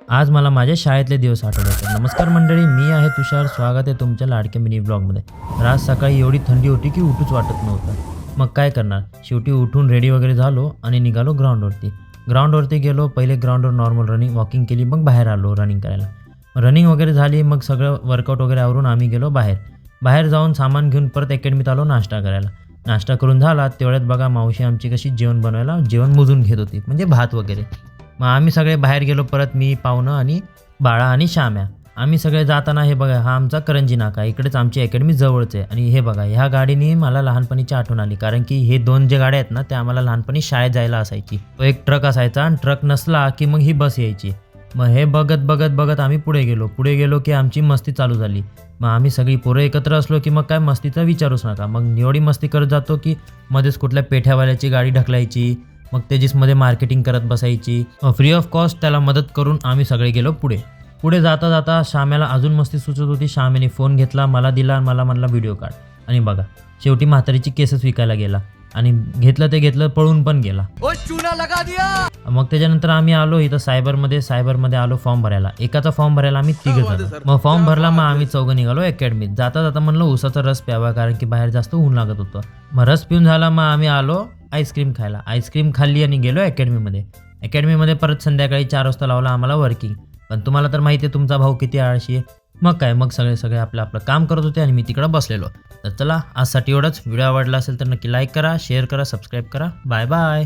आज मला माझ्या शाळेतले दिवस आठवले होते. नमस्कार मंडळी, मी आहे तुषार. स्वागत आहे तुमच्या लाडक्या मिनी ब्लॉगमध्ये. तर आज सकाळी एवढी थंडी होती की उठूच वाटत नव्हतं. मग काय करणार, शेवटी उठून रेडी वगैरे झालो आणि निघालो ग्राउंडवरती. ग्राउंडवरती गेलो, पहिले ग्राउंडवर नॉर्मल रनिंग वॉकिंग केली, मग बाहेर आलो रनिंग करायला. रनिंग वगैरे झाली, मग सगळं वर्कआउट वगैरे आवरून आम्ही गेलो बाहेर. बाहेर जाऊन सामान घेऊन परत अकॅडमीत आलो नाश्ता करायला. नाश्ता करून झाला तेवढ्यात बघा मावशी आमची कशी जेवण मोजून घेत होती, म्हणजे भात वगैरे. मग आम्ही सगळे बाहेर गेलो परत, मी, पाहुणं आणि बाळा आणि श्याम्या. आम्ही सगळे जाताना हे बघा, हा आमचा करंजी नाका, इकडेच आमची अकॅडमी जवळच आहे. आणि हे बघा, ह्या गाडीने मला लहानपणीची आठवण आली, कारण की हे दोन जे गाड्या आहेत ना, त्या आम्हाला लहानपणी शाळेत जायला असायची. तो एक ट्रक असायचा आणि ट्रक नसला की मग ही बस यायची. मग हे बघत बघत बघत आम्ही पुढे गेलो की आमची मस्ती चालू झाली. मग आम्ही सगळी पोरं एकत्र असलो की मग काय मस्तीचा विचारूच नका. मग एवढी मस्ती करत जातो की मध्येच कुठल्या पेठ्यावाल्याची गाडी ढकलायची, मग त्याच्यामध्ये मार्केटिंग करत बसायची. फ्री ऑफ कॉस्ट त्याला मदत करून आम्ही सगळे गेलो पुढे जाता जाता श्याम्याला अजून मस्ती सुचत होती. श्याम्याने फोन घेतला, मला दिला आणि मला म्हणला व्हिडिओ काढ. आणि बघा, शेवटी म्हातारीची केसच विकायला गेला आणि घेतलं पळून पण गेला. मग त्याच्यानंतर आम्ही आलो इथं सायबरमध्ये आलो फॉर्म भरायला. एकाचा फॉर्म भरायला आम्ही तिघं झालो. मग फॉर्म भरला, मग आम्ही चौघं निघालो अकॅडमीत. जाता जाता म्हणलं उसाचा रस प्यावा, कारण की बाहेर जास्त ऊन लागत होतं. मग रस पिऊन झाला, मग आम्ही आलो आईस्क्रीम खायला. आईस्क्रीम खाल्ली आणि गेलो अकॅडमीमध्ये परत संध्याकाळी 4 वाजता लावला आम्हाला वर्किंग. पण तुम्हाला तर माहिती आहे तुमचा भाऊ किती आळशी आहे. मग सगळे आपलं काम करत होते आणि मी तिकडं बसलेलो. तर चला, आजसाठी एवढंच. व्हिडिओ आवडला असेल तर नक्की लाईक करा, शेअर करा, सबस्क्राईब करा. Bye bye.